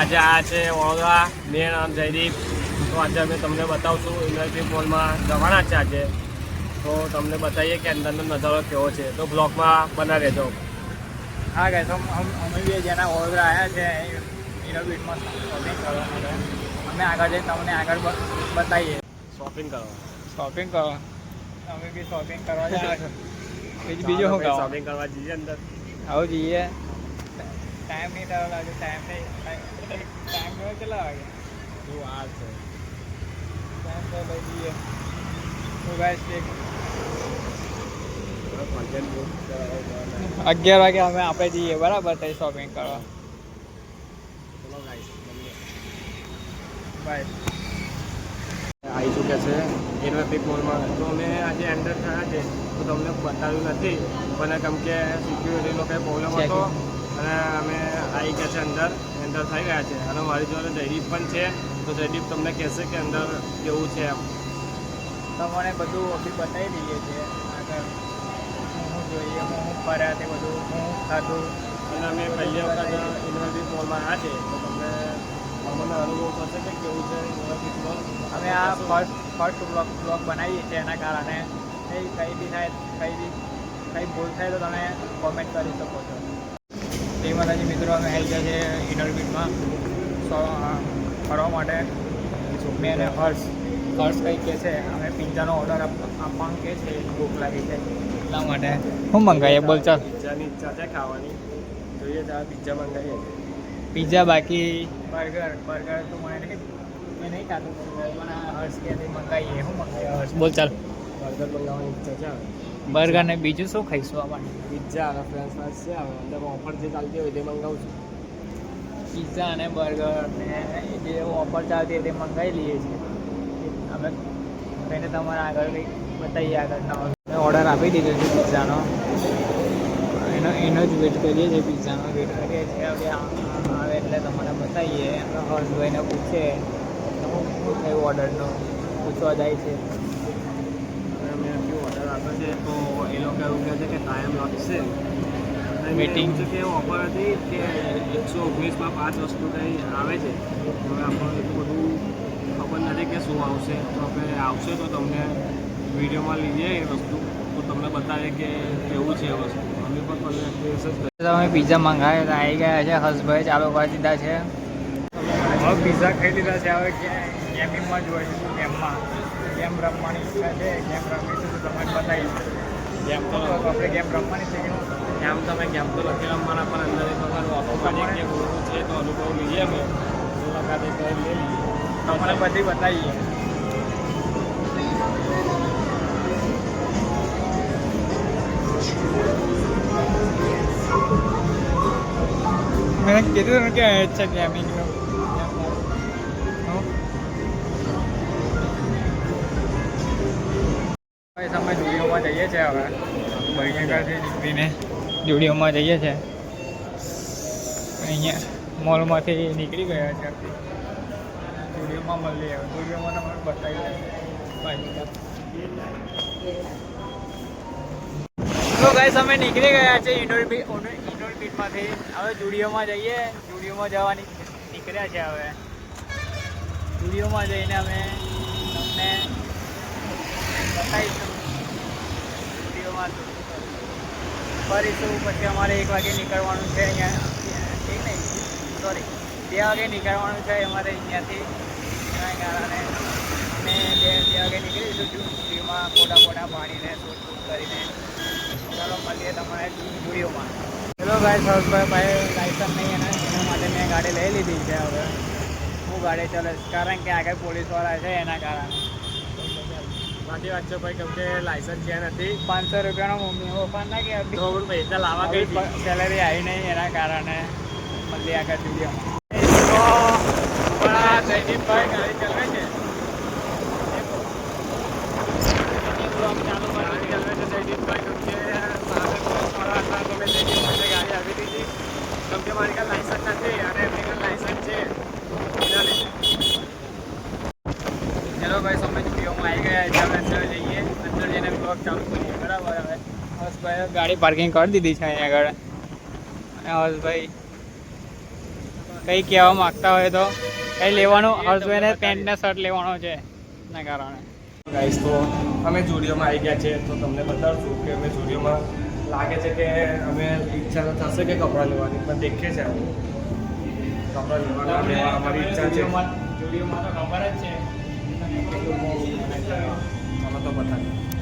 આજે આ છે વડોદરા, મેં નામ જયદીપ. તો આજે અમે તમને બતાવશું ઇન્ડસ્ટ્રી મોલમાં જવાના છે આજે. તો તમને બતાવીએ કે અંદરનો નજારો કેવો છે, તો બ્લોગમાં બના રહેજો. હા ગાઈસ, અમે બી જેના વડોદરા આવ્યા છે ઇનોવેટમાં શોપિંગ કરવા માટે. અમે આગળ જઈને તમને આગળ બતાવીએ. શોપિંગ કરવા અમે બી શોપિંગ કરવા જાય છે. બીજું શું કહો? શોપિંગ કરવા જઈએ અંદર. આવું જઈએ. ટાઈમ નહીં થયો લાગે. ટાઈમ થયો કેટલા વાગે? શું વાર છે? ટાઈમ તો લઈ જઈએ. તો ગાઈસ 11 વાગે અમે આપણે જઈએ બરાબર થઈ શોપિંગ કરવા. ચલો ગાઈસ, બાય. આવી ચૂક્યા છે ઇન્ડસ્ટ્રી મોલમાં. તો અમે આજે એન્ટર થયા છે તો તમને બતાવ્યું નથી, પણ કેમ કે સિક્યુરિટીનો કંઈ પ્રોબ્લેમ હતો અને અમે આવી ગયા છે એન્ટર થઈ ગયા છે. અને મારી જોડે જયદીપ પણ છે. તો જયદીપ તમને કહેશે કે અંદર કેવું છે એમ. તમને બધું અભી બતાવી દઈએ છીએ આગળ હું જોઈએ, હું ફર્યા તે બધું હું ખાધું. અને અમે પહેલી વખત ઇન્ડસ્ટ્રી મોલમાં આવ્યા છે તો તમને અમને અનુભવ થશે કે કેવું છે ઇન્ડસ્ટ્રી મોલ. અમે આ ફર્સ્ટ બ્લોગ બનાવીએ છીએ એના કારણે કંઈ બી થાય, કંઈ ભૂલ થાય તો તમે કોમેન્ટ કરી શકો છો. તે માતાજી મિત્રો, અમે આવી ગયા છે ઇન્ટરવ્યુમાં ફરવા માટે. મેં અને હર્ષ કંઈ કહે છે અમે પિઝાનો ઓર્ડર આપવાનું કહે છે, ભૂખ લાગી છે એટલા માટે. શું મંગાવીએ બોલ? ચાલ, પિઝાની ઈચ્છા છે ખાવાની, જોઈએ ત્યારે પિઝા મંગાવીએ. પિઝા બાકી બર્ગર તો મને મેં નહીં ખાધું પણ હર્ષ કે મંગાવીએ. શું મંગાવીએ હર્ષ? બોલ ચાલ. બર્ગર મંગાવવાની ઈચ્છા છે. બર્ગર ને બીજું શું ખાઈશું આપણે? પિઝા અને ફ્રેન્ચ ફ્રાઈસ છે. હવે અંદર ઓફર જે ચાલતી હોય તે મંગાવું છું. પિઝા અને બર્ગર ને જે ઓફર ચાલતી હોય તે મંગાવી લઈએ છીએ અમે. કહીને તમારા આગળ કંઈક બતાવીએ આગળના. ઓર્ડર આપી દીધો છે પિઝાનો, એનો જ વેટ કરીએ છીએ. પિઝાનો વેટ કરીએ છીએ. હવે આવે એટલે તમને બતાવીએ. હર્ષભાઈને પૂછે શું થયું ઓર્ડરનો, પૂછવા જાય છે. અમે હજુ ઓર્ડર આપ્યો છે તો એ લોકો એવું કહે છે કે ટાઈમ લાગશે. Waiting. છે કે ઓફર હતી કે 119માં 5 વસ્તુ કંઈ આવે છે. હવે આપણને એટલું બધું ખબર નથી કે શું આવશે. તો આપણે આવશે તો તમને વિડીયોમાં લઈએ એ વસ્તુ, તો તમને બતાવીએ કે કેવું છે એ વસ્તુ. અમે પણ તમને એક્સપિરિયન્સ જ કરીએ. તમે પિઝા મંગાવ્યા તો આવી ગયા છે. હર્ષભાઈ ચાલુ કરી દીધા છે. હવે પિઝા ખાઈ લીધા છે. હવે ગેમિંગમાં જોઈશું. ગેમ રમવાની ઈચ્છા છે. ગેમ રમીશું તો તમે બતાવીશું. ગેમ તો આપણે ગેમ રમવાની છે કે ગેમ તો નથી રમવાના, પણ અંદર તમારું ઓટોમેટિક કે બોલવું છે તો અનુભવ લઈએ અમે. મુલાકાત એક લઈ લઈએ, તમને બધી બતાવીએ. મેં કીધું ને કે છે ગેમિંગનું. અમે જુડિયોમાં જઈએ છીએ. હવે ભાઈનગરથી નીકળીને જુડિયોમાં જઈએ છીએ. અહીંયા મોલમાંથી નીકળી ગયા છે. જુડિયોમાં મળીએ. જુડિયોમાં તમને બતાવી તો ગાઈસ, અમે નીકળી ગયા છે ઇન્ડોર બીટમાંથી. હવે જુડિયોમાં જઈએ. જુડિયોમાં જવાની નીકળ્યા છે. હવે જુડિયોમાં જઈને અમે તમને બતાવીશું. જુડિયોમાં ફરીશું. પછી અમારે 1 વાગે નીકળવાનું છે અહીંયા. 2 વાગે નીકળવાનું છે અમારે અહીંયાથી. એના કારણે અમે 2 વાગે નીકળીશું જુડિયોમાં ફોટા પાડીને શૂટ કરીને. ચાલો મળીએ તમારે જુડિયોમાં. ચલો ગાઈસ, હર્ષભાઈ લાઇસન્સ નહીં એના માટે મેં ગાડી લઈ લીધી છે. હવે હું ગાડી ચલાવીશ કારણ કે આગળ પોલીસવાળા છે એના કારણે. સાચી વાત છે ભાઈ, કેમ કે લાયસન્સ છે નથી. 500 રૂપિયાનો મમ્મી પપ્પા ના કે તો પૈસા લાવવા ગઈ સેલેરી આવી નહીં એના કારણે મળીએ આગળ જુડિયોમાં. જયદીપભાઈ ગાડી ચલાવે છે. ચાલુ ગાડી ચલાવે છે જયદીપભાઈ. કેમ કે ગાડી આવી દીધી. કેમ કે મારી કાલ લાયસન્સ નથી અને એમની કાલ લાયસન્સ છે. ચલો ભાઈ, અમે જુડિયોમાં આવી ગયા છે. હવે અંદર જઈએ. અંદર જઈને બ્લોગ ચાલુ કરીએ. બરાબર. હવે હર્ષભાઈ ગાડી પાર્કિંગ કરી દીધી છે અહીંયા આગળ. અને હર્ષભાઈ કંઈ કહેવા માગતા હોય તો કંઈ લેવાનું હર્ષભાઈને પેન્ટ ને શર્ટ લેવાનો છે એના કારણે. ગાઈસ તો અમે જુડિયોમાં આવી ગયા છે, તો તમને બતાવશું કે અમે જુડિયોમાં લાગે છે કે અમે ઈચ્છા તો થશે કે કપડાં લેવાની, પણ દેખીએ છે અમે કપડાં લેવા અમારી ઈચ્છા છે. જુડિયોમાં તો ખબર જ છે. ચાલો તો બતાવીએ.